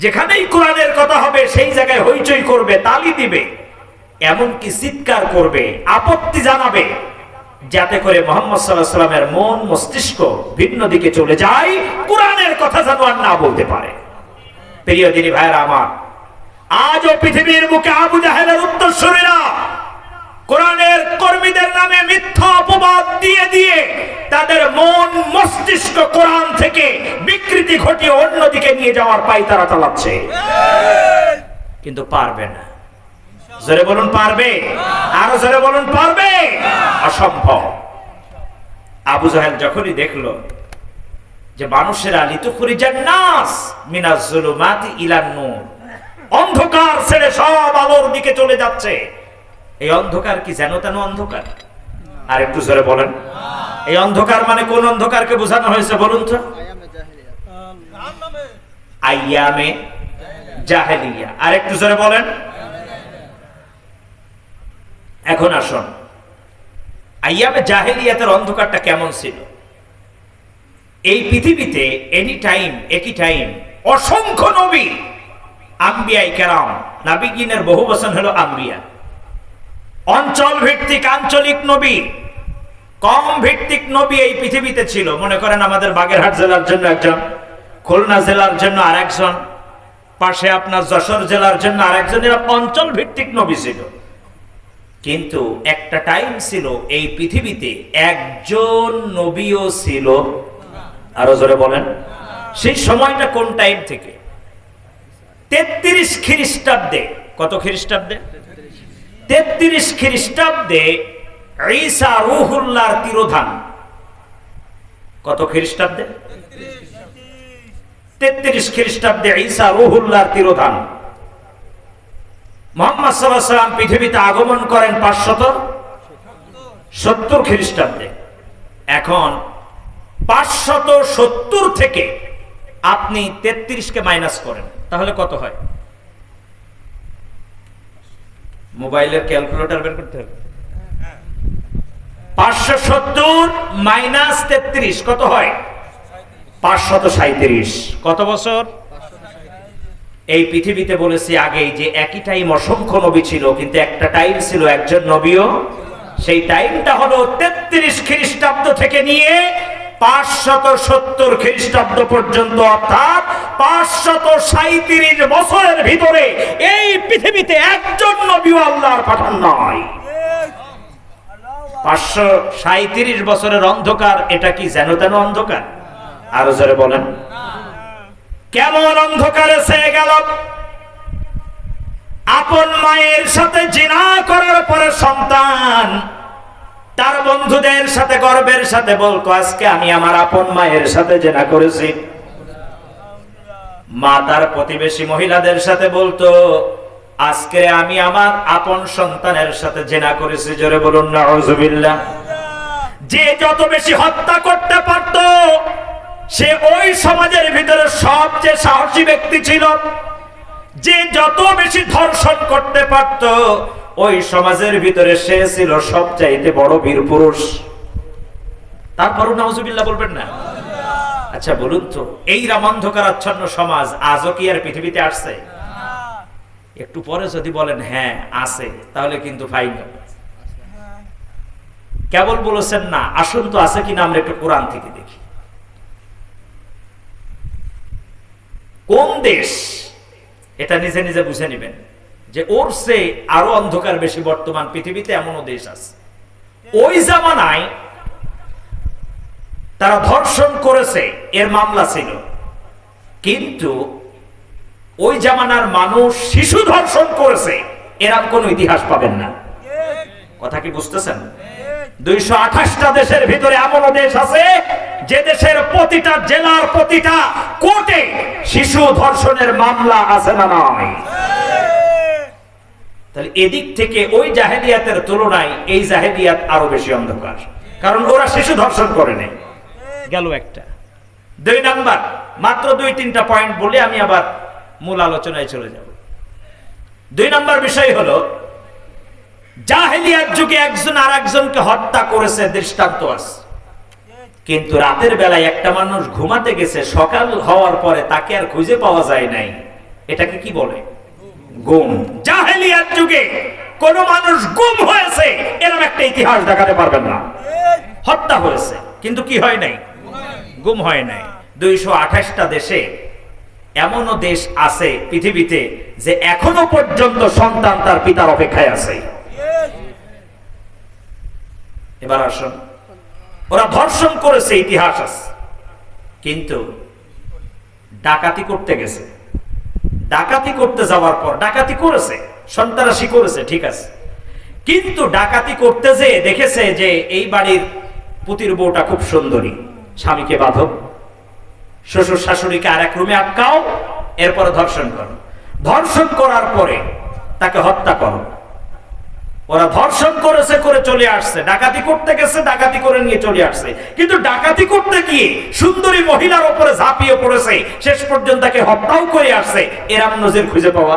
যেখানেই কোরআনের কথা হবে সেই জায়গায় হইচই করবে, তালি দিবে, এমনকি চিৎকার করবে, আপত্তি জানাবে, যাতে করে মুহাম্মদ সাল্লাল্লাহু আলাইহি ওয়াসাল্লামের মন মস্তিষ্ক ভিন্ন দিকে চলে যায়, কোরআনের কথা যেন আর না বলতে পারে। প্রিয় দিনী ভাইরা আমার, আজও পৃথিবীর বুকে আবু জাহেলের উত্তরসূরিরা কোরআনের কর্মীদের নামে মিথ্যা অপবাদ দিয়ে দিয়ে তাদের মন মস্তিষ্ক কোরআন থেকে বিকৃতি ঘটিয়ে অন্যদিকে নিয়ে যাওয়ার পায়তারা চালাচ্ছে, কিন্তু পারবে না। জোরে বলুন পারবে, আরো জোরে বলুন পারবে। অসম্ভব। আবু জাহেল যখনই দেখলো যে মানুষেরা লিতুখরিজান নাস মিনাজ যুলুমাতি ইলান নূর, অন্ধকার ছেড়ে সব আলোর দিকে চলে যাচ্ছে, এই অন্ধকার কি যেন তেন অন্ধকার? আর একটু জোরে বলেন, এই অন্ধকার মানে কোন অন্ধকারকে বোঝানো হয়েছে বলুন তো? আইয়ামে জাহেলিয়া। আর একটু জোরে বলেন। এখন আসুন, আইয়ামে জাহেলিয়াতের অন্ধকারটা কেমন ছিল? এই পৃথিবীতে এনি টাইম একই টাইম অসংখ্য নবী, আম্বিয়াই কেরাম, নাবিগিনের বহু বচন হলো আম্বিয়া, অঞ্চল ভিত্তিক আঞ্চলিক নবী, কম ভিত্তিক নবী এই পৃথিবীতে ছিল। মনে করেন আমাদের বাগেরহাট জেলার জন্য একজন, খুলনা জেলার জন্য আরেকজন, পাশে আপনার যশোর জেলার জন্য আরেকজন, এরা অঞ্চল ভিত্তিক নবী ছিল। কিন্তু একটা টাইম ছিল এই পৃথিবীতে একজন নবীও ছিল। আরো জোরে বলেন। সেই সময়টা কোন টাইম থেকে? 33 খ্রিস্টাব্দে। কত খ্রিস্টাব্দে? 33 খ্রিস্টাব্দে ঈসা রূহুল্লাহর তিরোধান। কত খ্রিস্টাব্দে? 33 খ্রিস্টাব্দে ঈসা রূহুল্লাহর তিরোধান। মুহাম্মদ সাল্লাল্লাহু আলাইহি ওয়াসাল্লাম পৃথিবীতে আগমন করেন 570 খ্রিস্টাব্দে। এখন 570 থেকে আপনি 33 কে মাইনাস করেন, তাহলে কত হয়? মোবাইলের ক্যালকুলেটর বের করতে হবে। 570 মাইনাস 33 কত হয়? 537। কত বছর? এই পৃথিবীতে বলেছি আগেই যে একই টাইম অসংখ্য নবী ছিল, কিন্তু একটা টাইম ছিল একজন নবীও। সেই টাইমটা হলো 33 খ্রিস্টাব্দ থেকে নিয়ে 570 খ্রিস্টাব্দ পর্যন্ত, অর্থাৎ 537 বছরের ভিতরে এই পৃথিবীতে একজন নবীও আল্লাহর পাঠান নয়। 537 বছরের অন্ধকার, এটা কি যেন তেন অন্ধকার? আরো জোরে বলেন। কেমন অন্ধকারে ছেয়ে গেল? আপন মায়ের সাথে জিনা করার পরে সন্তান তার বন্ধুদের সাথে গর্বের সাথে বলতো, আজকে আমি আমার আপন মায়ের সাথে জিনা করেছি। মা তার প্রতিবেশী মহিলাদের সাথে বলতো, আজকে আমি আমার আপন সন্তানের সাথে জিনা করেছি। জোরে বলুন নাউযুবিল্লাহ। যে যত বেশি হত্যা করতে পারত সে ওই সমাজের ভিতরে সবচেয়ে সাহসী ব্যক্তি ছিল। যে যত বেশি ধর্ষণ করতে পারত ওই সমাজের ভিতরে সে ছিল সবচাইতে বড় বীর পুরুষ। তারপরও নাউযুবিল্লাহ বলবেন না? আচ্ছা বলুন তো, এই অন্ধকারাচ্ছন্ন সমাজ আজও কি আর পৃথিবীতে আসছে? একটু পরে যদি বলেন হ্যাঁ আছে, তাহলে কিন্তু ফাইন হবে। কেবল বলেছেন না, আসুন তো আছে কিনা আমরা একটু কোরআন থেকে দেখি। কোন দেশ, এটা নিজে নিজে বুঝে নেবেন যে ওর সে আরো অন্ধকার বেশি বর্তমান পৃথিবীতে এমনও দেশ আছে। ওই জামানায় তারা ধর্ষণ করেছে, এর মামলা ছিল, কিন্তু ওই জামানার মানুষ শিশু ধর্ষণ করেছে এরকম কোন ইতিহাস পাবেন না। কথা কি বুঝতেছেন? 228টা দেশের ভিতরে এমনও দেশ আছে যে দেশের প্রতিটা জেলার প্রতিটা কোর্টে শিশু ধর্ষণের মামলা আছে না নয়? তাহলে এদিক থেকে ওই জাহেলিয়াতের তুলনায় এই জাহেলিয়াত আরো বেশি অন্ধকার, কারণ ওরা শিশু ধর্ষণ করে নেই। গেল একটা। 2 নাম্বার, মাত্র 2-3টা পয়েন্ট বলে আমি আবার মূল আলোচনায় চলে যাব। 2 নাম্বার বিষয় হলো, জাহেলিয়াত যুগে একজন আরেকজনকে হত্যা করেছে, দৃষ্টান্ত আছে। কিন্তু রাতের বেলায় একটা মানুষ ঘুমাতে গেছে, সকাল হওয়ার পরে তাকে আর খুঁজে পাওয়া যায় নাই। এটাকে কি বলে? গুম। জাহেলিয়াত যুগে কোন মানুষ গুম হয়েছে এরকম একটা ইতিহাস দেখাতে পারবেন না। হত্যা হয়েছে কিন্তু কি হয় নাই? গুম হয় নাই। 228টা দেশে এমনও দেশ আছে পৃথিবীতে যে এখনো পর্যন্ত সন্তান তার পিতার অপেক্ষায় আছে। এবার আসুন, ওরা ধর্ষণ করেছে ইতিহাস আছে, কিন্তু ডাকাতি করতে গেছে। ডাকাতি করতে যাওয়ার পর ডাকাতি করেছে, সন্ত্রাসী করেছে, ঠিক আছে, কিন্তু ডাকাতি করতে যে দেখেছে যে এই বাড়ির পুতির বউটা খুব সুন্দরী, স্বামীকে বাঁধো, শ্বশুর শাশুড়িকে আর এক রুমে আটকাও, এরপরে ধর্ষণ করো। ধর্ষণ করার পরে তাকে হত্যা করো। ওরা ধর্ষণ করেছে, করে চলে আসছে, ডাকাতি করতে গেছে, ডাকাতি করে নিয়ে চলে আসছে, কিন্তু ডাকাতি করতে গিয়ে সুন্দরী মহিলার উপরে ঝাঁপিয়ে পড়েছে, শেষ পর্যন্ত তাকে হত্যাও করে আসছে। এরম নজির খুঁজে পাওয়া?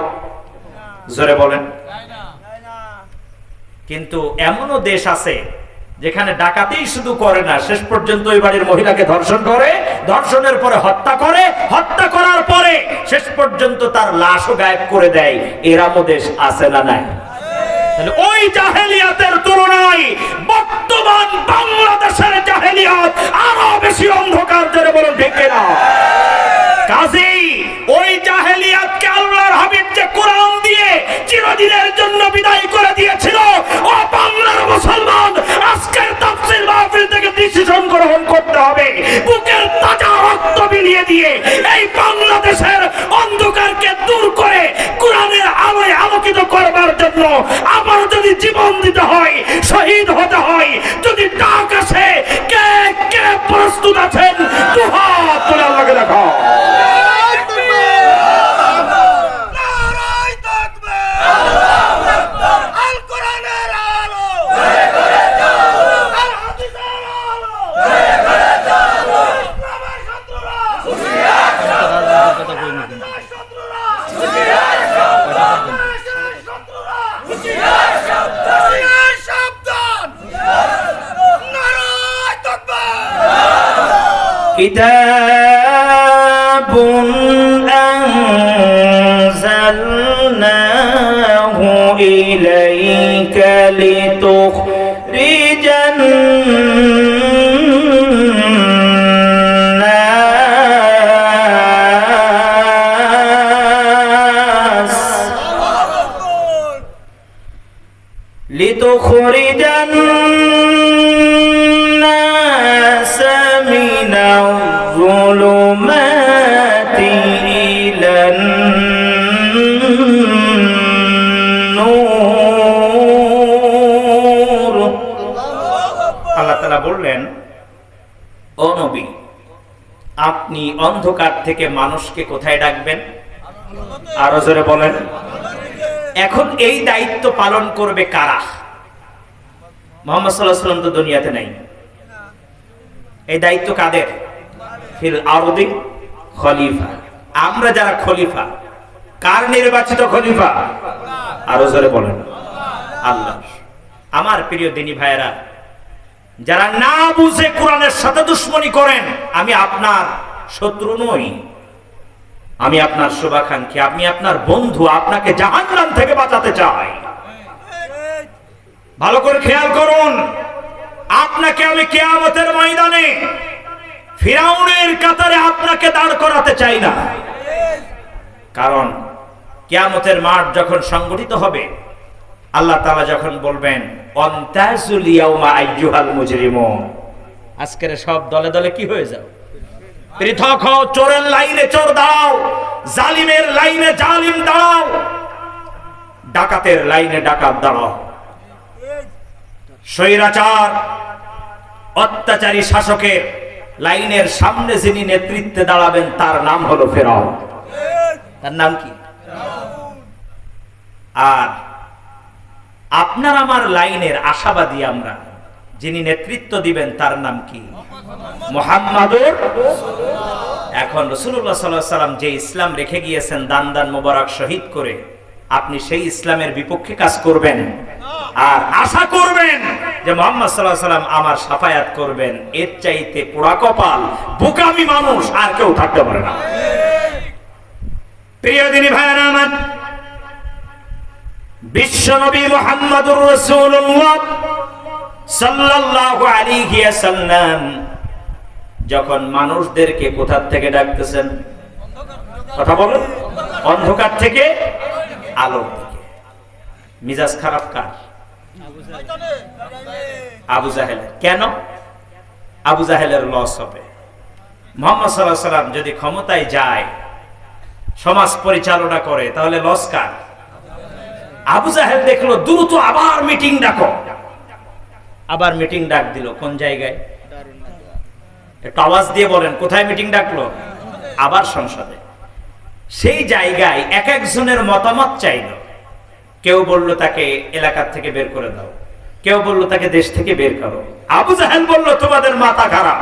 জোরে বলেন। কিন্তু এমনও দেশ আছে যেখানে ডাকাতি শুধু করে না, শেষ পর্যন্ত ওই বাড়ির মহিলাকে ধর্ষণ করে, ধর্ষণের পরে হত্যা করে, হত্যা করার পরে শেষ পর্যন্ত তার লাশও গায়েব করে দেয়। এরকম দেশ আছে না নাই? ওই জাহেলিয়াতের তুলনায় বর্তমান বাংলাদেশের জাহেলিয়াত আরো বেশি অন্ধকার। জোরে বলুন ঠিক কিনা? কাজেই ওই জাহেলিয়াতকে আল্লাহর হাবিব যে কোরআন দিয়ে চিরদিনের জন্য বিদায় করে দিয়েছিল, ও বাংলার মুসলমান, আজকের তাফসীর মাহফিল থেকে ডিসিশন গ্রহণ করতে হবে। বুকের তাজা রক্ত বিলিয়ে দিয়ে এই বাংলাদেশের অন্ধকারকে দূর করে কোরআনের আলোয় আলোকিত করবার জন্য আবার যদি জীবন দিতে হয়, শহীদ হতে হয়, যদি ডাক আসে, কে কে প্রস্তুত আছেন? দুহাত তুলে আল্লাহকে দেখাও। كتاب أنزلناه إليك لتخرج الناس من الظلمات إلى النور। আল্লাহ তাআলা বললেন, ও নবী, আপনি অন্ধকার থেকে মানুষকে কোথায় ডাকবেন? আরো জোরে বলেন। এখন এই দায়িত্ব পালন করবে কারা? মুহাম্মদ সাল্লাল্লাহু আলাইহি ওয়াসাল্লাম তো দুনিয়াতে নাই। এই দায়িত্ব কাদের? ফিল আরদি খলিফা। আমরা যারা খলিফা, কার নির্বাচিত খলিফা? আরো জোরে বলেন, আল্লাহ। আমার প্রিয় দিনী ভাইয়েরা, যারা না বুঝে কোরআনের সাথে দুশ্মনী করেন, আমি আপনার শত্রু নই, আমি আপনার শুভাকাঙ্ক্ষী, আমি আপনার বন্ধু, আপনাকে জাহান্নাম থেকে বাঁচাতে চাই। ভালো করে খেয়াল করুন, আপনাকে আমি কিয়ামতের ময়দানে ফিরাউনের কাতারে আপনাকে দাঁড় করাতে চাই না। কারণ কিয়ামতের মাঠ যখন সংগঠিত হবে, আল্লাহ তাআলা যখন বলবেন, অন্তাজুল ইয়াউমা আইয়ুহাল মুজরিমুন, আজকের সব দলে দলে কি হয়ে যাও, পৃথক হও, চোরের লাইনে চোর দাঁড়াও, জালিমের লাইনে জালিম দাঁড়াও, ডাকাতের লাইনে ডাকাত দাঁড়াও। স্বৈরাচার অত্যাচারী শাসকের লাইনের সামনে যিনি নেতৃত্বে দাঁড়াবেন তার নাম হলো ফেরাউন। তার নাম কি? আর আপনার আমার লাইনের আশাবাদী আমরা, যিনি নেতৃত্ব দিবেন তার নাম কি? মুহাম্মাদুর। এখন রাসূলুল্লাহ সাল্লাল্লাহু আলাইহি ওয়াসাল্লাম যে ইসলাম রেখে গিয়েছেন দান দান মোবারক শহীদ করে, আপনি সেই ইসলামের বিপক্ষে কাজ করবেন আর আশা করবেন যে মুহাম্মদ সাল্লাল্লাহু আলাইহি ওয়াসাল্লাম আমার শাফায়াত করবেন, এর চাইতে পোড়া কপাল বোকামি মানুষ আর কেউ থাকতে পারে না। প্রিয় দিনী ভাইরা আমার, বিশ্বনবী মুহাম্মদুর রাসূলুল্লাহ সাল্লাল্লাহু আলাইহি ওয়াসাল্লাম যখন মানুষদেরকে কোথা থেকে ডাকতেছেন? কথা বলেন। অন্ধকার থেকে আলোর দিকে। মিজাজ খারাপ কার? আবু জাহেলের। কেন? আবু জাহেলের লস হবে। মুহাম্মদ সাল্লাল্লাহু আলাইহি ওয়াসাল্লাম যদি ক্ষমতায় যায়, সমাজ পরিচালনা করে, তাহলে লস কার? আবু জাহেল দেখলো দ্রুত আবার মিটিং ডাকো। আবার মিটিং ডাক দিল। কোন জায়গায়? একটু আওয়াজ দিয়ে বলেন, কোথায় মিটিং ডাকলো? আবার সংসদে। সেই জায়গায় এক একজনের মতামত চাইল। কেউ বলল তাকে এলাকা থেকে বের করে দাও, কেউ বলল তাকে দেশ থেকে বের করো। আবু জাহেল বলল তোমাদের মাথা খারাপ।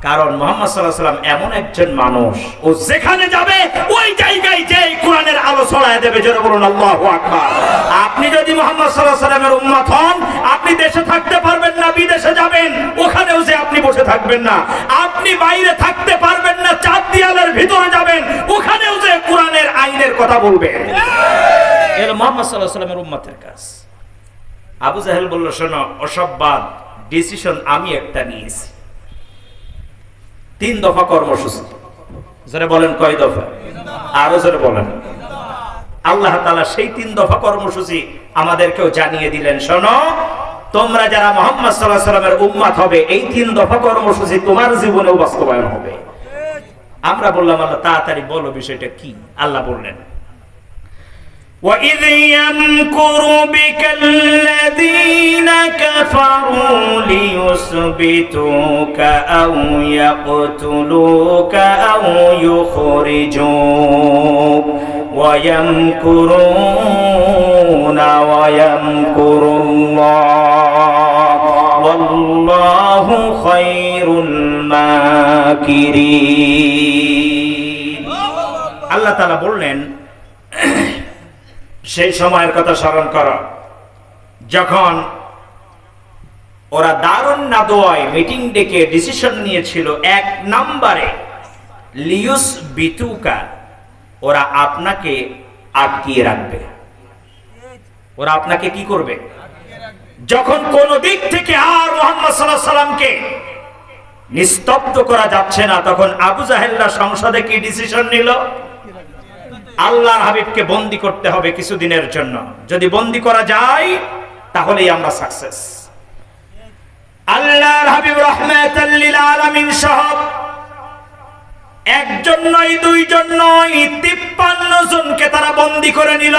কারণ মুহাম্মদ সাল্লাল্লাহু আলাইহি ওয়াসাল্লাম এমন একজন মানুষ, ও যেখানে যাবে ওই জায়গায় যে কোরআনের আলো ছড়ায় দেবে। জোরে বলুন আল্লাহু আকবার। আপনি যদি মুহাম্মদ সাল্লাল্লাহু আলাইহি ওয়াসাল্লামের উম্মত হন, আপনি দেশে থাকতে পারবেন না, বিদেশে যাবেন, ওখানেও যে আপনি বসে থাকবেন না। আপনি বাইরে থাকতে পারবেন না, চার দেয়ালের ভিতরে যাবেন, ওখানেও যে কোরআনের আইনের কথা বলবেন। এর মুহাম্মদ সাল্লাল্লাহু আলাইহি ওয়াসাল্লামের উম্মতের কাজ। আবু জাহেল বলল, শোনো, ওসব বাদ, ডিসিশন আমি একটা নিয়েছি। 3 দফা কর্মসূচি। জোরে বলেন, কয় দফা? আরো জোরে বলেন। আল্লাহ তাআলা সেই 3 দফা কর্মসূচি আমাদেরকেও জানিয়ে দিলেন, শোনো, তোমরা যারা মুহাম্মদ সাল্লাল্লাহু আলাইহি ওয়াসাল্লামের উম্মত হবে, এই 3 দফা কর্মসূচি তোমার জীবনেও বাস্তবায়ন হবে। আমরা বললাম, আল্লাহ তাড়াতাড়ি বলো বিষয়টা কি। আল্লাহ বললেন, وَإِذْ يَمْكُرُ بِكَ الَّذِينَ كَفَرُوا لِيُثْبِتُوكَ أَوْ يَقْتُلُوكَ أَوْ يُخْرِجُوكَ وَيَمْكُرُونَ وَيَمْكُرُ اللَّهُ وَاللَّهُ خَيْرُ الْمَاكِرِينَ। আল্লাহ তাআলা বললেন, সেই সময়ের কথা স্মরণ করো যখন ওরা দারুন নাদোয়ায় মিটিং ডেকে ডিসিশন নিয়েছিল। 1 নম্বরে, লিউস বিতুকা, ওরা আপনাকে আটকিয়ে রাখবে। ওরা আপনাকে কি করবে? যখন কোন দিক থেকে আর মুহাম্মদ সাল্লাল্লাহু আলাইহি ওয়াসাল্লামকে নিস্তব্ধ করা যাচ্ছে না, তখন আবু জাহেলরা সংসদে কি ডিসিশন নিল? আল্লাহর হাবিবকে বন্দী করতে হবে কিছুদিনের জন্য। যদি বন্দী করা যায় তাহলেই আমরা সাকসেস। আল্লাহর হাবিব রাহমাতাল লিল আলামিন সহ একজন নয়, দুইজন নয়, 53 জনকে তারা বন্দী করে নিল।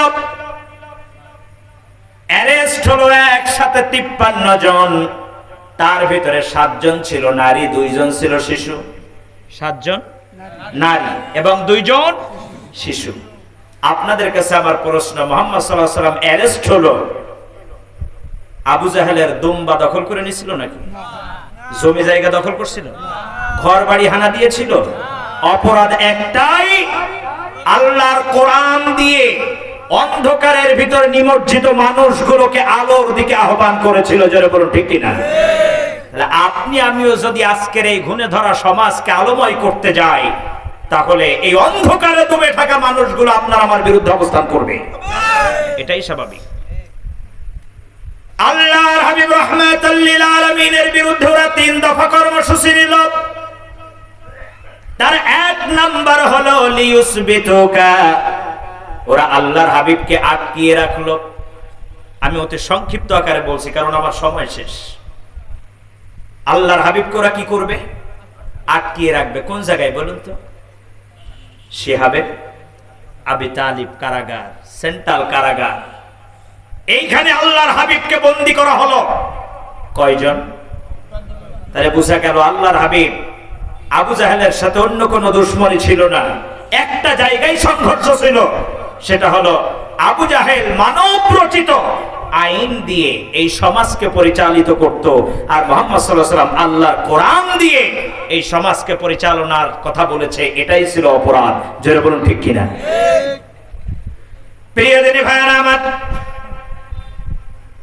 অ্যারেস্ট হলো একসাথে 53 জন। তার ভিতরে 7 জন ছিল নারী, 2 জন ছিল শিশু। 7 জন নারী এবং 2 জন শিশু। আপনাদের কাছে আমার প্রশ্ন, মুহাম্মদ সাল্লাল্লাহু আলাইহি ওয়াসাল্লাম অ্যারেস্ট হলো, আবু জাহেলের দুম্বা দখল করে নিছিল নাকি? জমি জায়গা দখল করছিল? ঘর বাড়ি হানা দিয়েছিল? অপরাধ একটাই, আল্লাহর কোরআন দিয়ে অন্ধকারের ভিতরে নিমজ্জিত মানুষগুলোকে আলোর দিকে আহ্বান করেছিল। জোরে বলুন, ঠিক কিনা? তাহলে আপনি আমিও যদি আজকের এই ঘুণে ধরা সমাজকে আলোময় করতে যাই, তাহলে এই অন্ধকারে ডুবে থাকা মানুষগুলো আপনার আমার বিরুদ্ধে অবস্থান করবে। এটাই স্বাভাবিক। আল্লাহর হাবিব রাহমাতাল লিল আলামিনের বিরুদ্ধে ওরা 3 দফা কর্মসূচি নিল। তার 1 নাম্বার হলো লিউসবিতুকা, ওরা আল্লাহর হাবিবকে আটকিয়ে রাখলো। আমি অতি সংক্ষিপ্ত আকারে বলছি কারণ আমার সময় শেষ। আল্লাহর হাবিবকে ওরা কি করবে? আটকিয়ে রাখবে। কোন জায়গায় বলুন তো? শিহাবে আবি তালিব কারাগার, সেন্ট্রাল কারাগার। এইখানে আল্লাহর হাবিবকে বন্দী করা হলো। কয়জন? তাহলে বোঝা গেল আল্লাহর হাবিব আবু জাহেলের সাথে অন্য কোনো দুশমনী ছিল না। একটা জায়গায় সংঘর্ষ ছিল, সেটা হলো আবু জাহেল মানব রচিত আইন দিয়ে এই সমাজকে পরিচালিত করত, আর মুহাম্মদ সাল্লাল্লাহু আলাইহি ওয়াসাল্লাম আল্লাহর কোরআন দিয়ে এই সমাজকে পরিচালনার কথা বলেছে। এটাই ছিল অপরাধ। জোরে বলুন, ঠিক কিনা? প্রিয় দিনী ভাইরা আমার,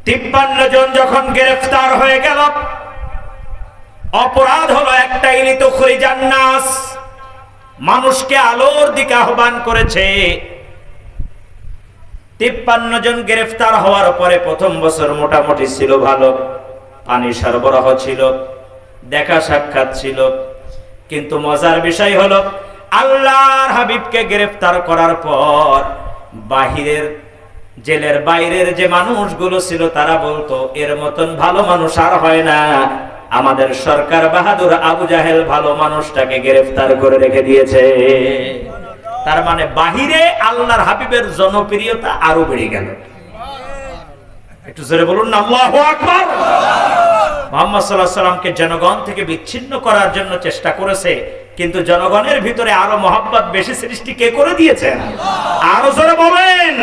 53 জন যখন গ্রেফতার হয়ে গেল, অপরাধ হলো একটাই, লিতুখরিজান নাস, মানুষকে আলোর দিকে আহ্বান করেছে। 53 জন গ্রেফতার হওয়ার পরে প্রথম বছর মোটামুটি ছিল ভালো, পানি সরবরাহ ছিল, দেখা সাক্ষাৎ ছিল। কিন্তু মজার বিষয় হলো আল্লাহর হাবিবকে গ্রেফতার করার পর বাহিরের জেলের বাইরের যে মানুষগুলো ছিল তারা বলতো এর মতন ভালো মানুষ আর হয় না, আমাদের সরকার বাহাদুর আবু জাহেল ভালো মানুষটাকে গ্রেফতার করে রেখে দিয়েছে। তার মানে বাহিরে আল্লাহর হাবিবের জনপ্রিয়তা আরো বেড়ে গেল। একটু জোরে বলুন না আল্লাহু আকবার। মুহাম্মদ সাল্লাল্লাহু আলাইহি সাল্লামকে জনগণ থেকে বিচ্ছিন্ন করার জন্য চেষ্টা করেছে, কিন্তু জনগণের ভিতরে আরো মহব্বত বেশি সৃষ্টি কে করে দিয়েছেন? আরো জোরে বলেন।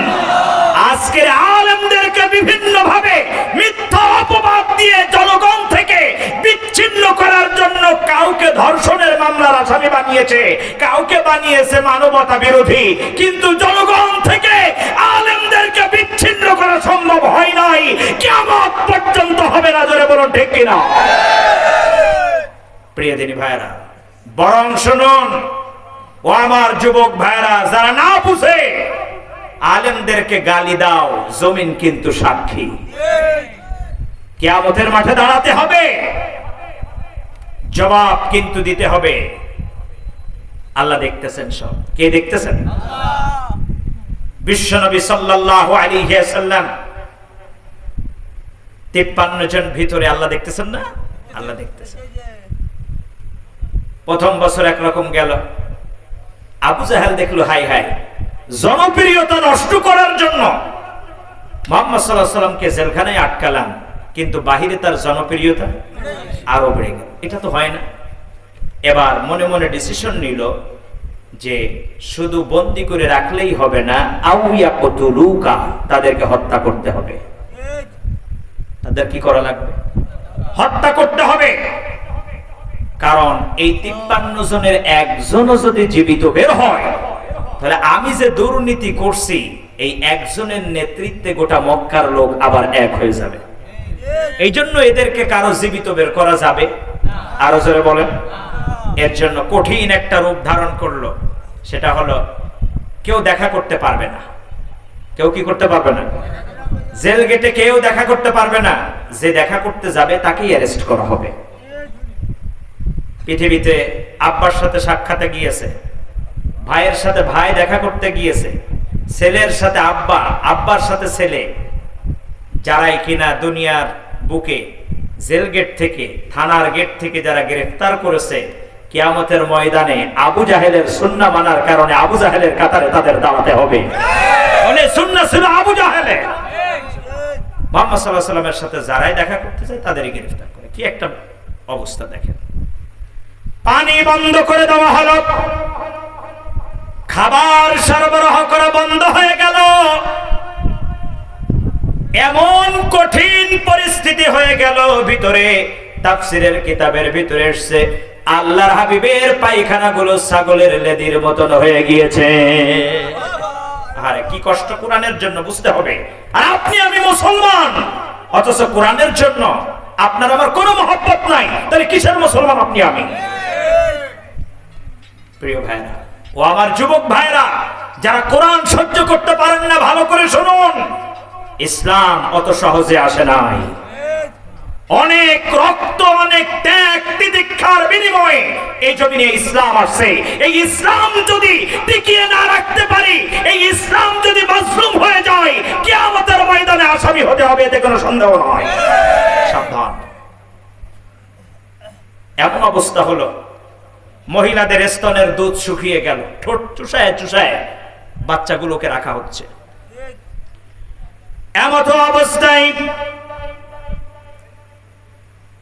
আজকের আলেমদেরকে বিভিন্ন ভাবে মিথ্যা অপবাদ দিয়ে জনগণ থেকে বিচ্ছিন্ন করার জন্য কাউকে ধর্ষণের মামলার আসামি বানিয়েছে, কাউকে বানিয়েছে মানবতা বিরোধী, কিন্তু জনগণ থেকে আলেমদেরকে বিচ্ছিন্ন করা সম্ভব হয় নাই, কিয়ামত পর্যন্ত হবে না। জোরে বলুন ঠিক কিনা? প্রিয় দিনী ভাইরা, বরং শুনুন ও আমার যুবক ভাইরা, যারা না বুঝে আলেমদেরকে গালি দাও, জমিন কিন্তু সাক্ষী। কিয়ামতের মাঠে দাঁড়াতে হবে, জবাব কিন্তু দিতে হবে। আল্লাহ দেখতেছেন সব। কে দেখতেছেন? বিশ্বনবী সাল্লাল্লাহু আলাইহি ওয়াসাল্লাম 53 জন ভিতরে আল্লাহ দেখতেছেন না? আল্লাহ দেখতেছেন। প্রথম বছর একরকম গেল, আবু জাহেল দেখলো হাই হাই, জনপ্রিয়তা নষ্ট করার জন্য মুহাম্মদ সাল্লাল্লাহু আলাইহি সাল্লামকে জেলখানায় আটকালাম, কিন্তু বাহিরে তার জনপ্রিয়তা আরো বেড়ে গেল। এটা তো হয় না। এবার মনে মনে ডিসিশন নিল যে শুধু বন্দি করে রাখলেই হবে না, আউয়া কতুলুকা, তাদেরকে হত্যা করতে হবে। তাদের কি করা লাগবে? হত্যা করতে হবে। কারণ এই 53 জনের একজনও যদি জীবিত বের হয়, তাহলে আমি যে দুর্নীতি করছি এই একজনের নেতৃত্বে গোটা মক্কার লোক আবার এক হয়ে যাবে। এই জন্য এদেরকে কারো জীবিত বের করা যাবে? আরো জোরে বলেন। এর জন্য কঠিন একটা রূপ ধারণ করলো, সেটা হলো কেউ দেখা করতে পারবে না। কেউ কি করতে পারবে না? জেল গেটে কেউ দেখা করতে পারবে না। যে দেখা করতে যাবে তাকেই অ্যারেস্ট করা হবে। পৃথিবীতে আব্বার সাথে সাক্ষাতে গিয়েছে, ভাইয়ের সাথে ভাই দেখা করতে গিয়েছে, ছেলের সাথে আব্বা, আব্বার সাথে ছেলে, যারাই কিনা দুনিয়ার বুকে জেল গেট থেকে, থানার গেট থেকে যারা গ্রেফতার করেছে, কিয়ামতের ময়দানে আবু জাহেলের সুন্নাহ মানার কারণে আবু জাহেলের কাতারে তাদের দাঁড়াতে হবে। মানে সুন্নাহ ছিল আবু জাহেলে। মুহাম্মদ সাল্লাল্লাহু আলাইহি সাল্লামের সাথে যারাই দেখা করতে যায় তাদেরই গ্রেফতার করে। কি একটা অবস্থা দেখেন। পানি বন্ধ করে দেওয়া হলো, খাবার সরবরাহ করা বন্ধ হয়ে গেল। এমন কঠিন পরিস্থিতি হয়ে গেল, ভিতরে তাফসীরের কিতাবের ভিতরে এসেছে আল্লাহর হাবিবের পায়খানাগুলো ছাগলের লেদির মতন হয়ে গিয়েছে। আরে কি কষ্ট কোরআনের জন্য, বুঝতে হবে। আর আপনি আমি মুসলমান, অথচ কোরআনের জন্য আপনার আমার কোনো মহব্বত নাই, তাহলে কিসের মুসলমান আপনি আমি? প্রিয় ভাইরা ও আমার যুবক ভাইরা, যারা কোরআন সহ্য করতে পারেন না, ভালো করে শুনুন, ইসলাম অত সহজে আসে নাই। অনেক রক্ত, অনেক ত্যাগ তিতিক্ষার বিনিময়ে এই জমিনে ইসলাম আসছে। এই ইসলাম যদি টিকিয়ে না রাখতে পারি, এই ইসলাম যদি মাজলুম হয়ে যায়, কিয়ামতের ময়দানে আসামি হতে হবে, এতে কোনো সন্দেহ নয়। সাবধান। এমন অবস্থা হলো, মহিলাদের স্তনের দুধ শুকিয়ে গেল, ঠোঁট চুষায় চুষায় বাচ্চাগুলোকে রাখা হচ্ছে। এমত অবস্থায়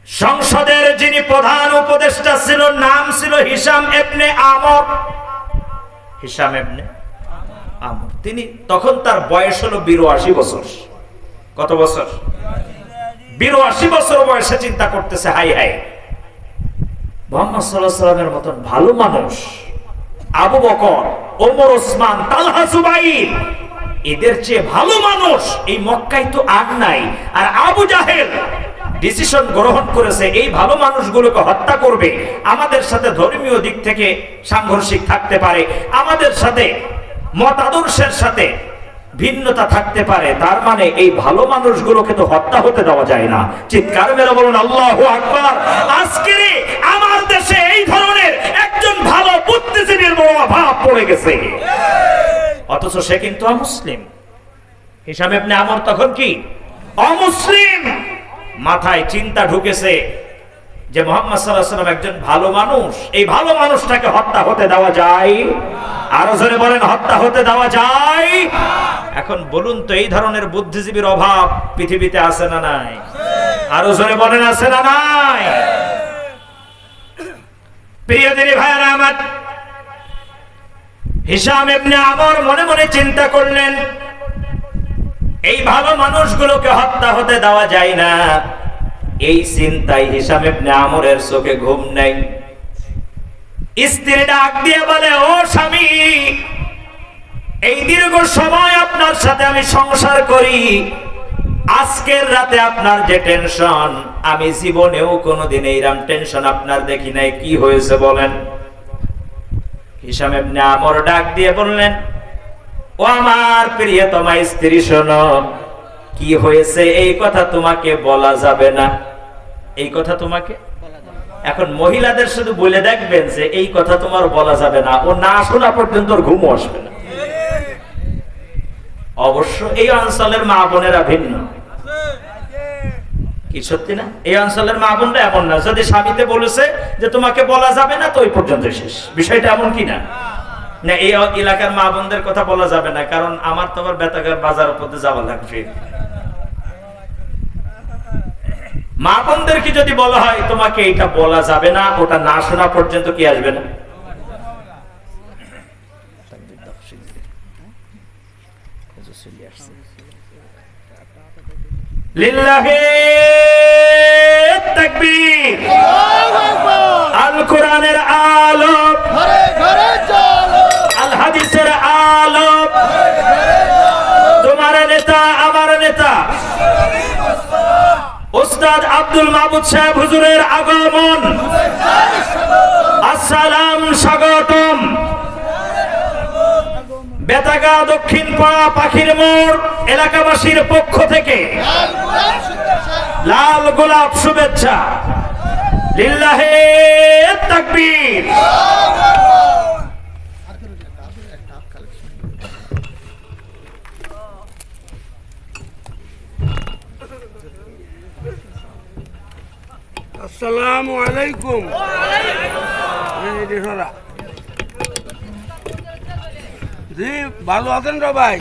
সংসদের যিনি প্রধান উপদেষ্টা ছিল, নাম ছিল হিশাম ইবনে আমর। হিশাম ইবনে আমর, তিনি তখন তার বয়স হলো 82 বছর। কত বছর? 82 বছর বয়সে চিন্তা করতেছে, হাই হাই, মুহাম্মদ সাল্লাল্লাহু আলাইহি ওয়াসাল্লামের মতন ভালো মানুষ, আবু বকর, ওমর, ওসমান, তালহা, জুবাইর, এদের চেয়ে ভালো মানুষ এই মক্কায় তো আর নাই। আর আবু জাহেল ডিসিশন গ্রহণ করেছে এই ভালো মানুষগুলোকে হত্যা করবে। আমাদের সাথে ধর্মীয় দিক থেকে সাংঘর্ষিক থাকতে পারে, আমাদের সাথে মত আদর্শের সাথে ভিন্নতা থাকতে পারে, তার মানে এই ভালো মানুষগুলোকে তো হত্যা হতে দেওয়া যায় না। চিৎকার মেরে বলুন আল্লাহু আকবার। আজকে আমার দেশে এই ধরনের একজন ভালো বুদ্ধিজীবীর বড় অভাব পড়ে গেছে, অথচ সে কিন্তু অমুসলিম। হিশাম ইবনে আমর তখন কি অমুসলিম। মাথায় চিন্তা ঢুকেছে যে মুহাম্মদ সাল্লাল্লাহু আলাইহি ওয়াসাল্লাম একজন ভালো মানুষ, এই ভালো মানুষটাকে হত্যা হতে দেওয়া যায়? আরো জোরে বলেন, হত্যা হতে দেওয়া যায়? এখন বলুন তো, এই ধরনের বুদ্ধিজীবীর অভাব পৃথিবীতে আছে না নাই? আরো জোরে বলেন, আছে না নাই? প্রিয় দিনী ভাইরা আমার, হিশাম ইবনে আমর মনে মনে চিন্তা করলেন, এই ভালো মানুষগুলোকে হত্যা হতে দেওয়া যায় না। এই চিন্তায় হিশাম ইবনে আমরের চোখে ঘুম নেই। স্ত্রী ডাক দিয়ে বলে, ও স্বামী, এই দীর্ঘ সময় আপনার সাথে আমি সংসার করি, আজকের রাতে আপনার যে টেনশন, আমি জীবনেও কোনোদিন এইরকম টেনশন আপনার দেখি নাই। কি হয়েছে বলেন? হিশাম ইবনে আমর ডাক দিয়ে বললেন, ও আমার প্রিয়তমা স্ত্রী, শোনো, কি হয়েছে এই কথা তোমাকে বলা যাবে না। এই কথা তোমাকে, এখন মহিলাদের শুধু বলে দেখবেন যে এই কথা তোমার বলা যাবে না, ও না শোনা পর্যন্ত ওর ঘুমও আসবে না। অবশ্য এই অঞ্চলের মা বোনেরা ভিন্ন, কি সত্যি না? এই অঞ্চলের মা বোনরা এমন না, যদি স্বামীতে বলেছে যে তোমাকে বলা যাবে না, তো ওই পর্যন্ত শেষ। বিষয়টা এমন কি না? না, এই এলাকার মা বোনদের কথা বলা যাবে না, কারণ আমার তো আবার বেতাগার বাজার পথে যাওয়া লাগবে। মা বোনদেরকে যদি বলা হয় তোমাকে এটা বলা যাবে না, ওটা না শোনা পর্যন্ত কি আসবে না? লিল্লাহি তাকবীর। আল কোরআনের আলো ঘরে ঘরে চলো, আল হাদিসের আলো তোমার নেতা আমার নেতা উস্তাদ আব্দুল মাহমুদ সাহেব হুজুরের আগমন। আসসালাম, স্বাগতম। বেতাগা দক্ষিণ পাড়া পাখির মোড় এলাকাবাসীর পক্ষ থেকে লাল গোলাপ শুভেচ্ছা। লিল্লাহি তাকবীর। আসসালামু আলাইকুম। জি, ভালো আছেন সবাই?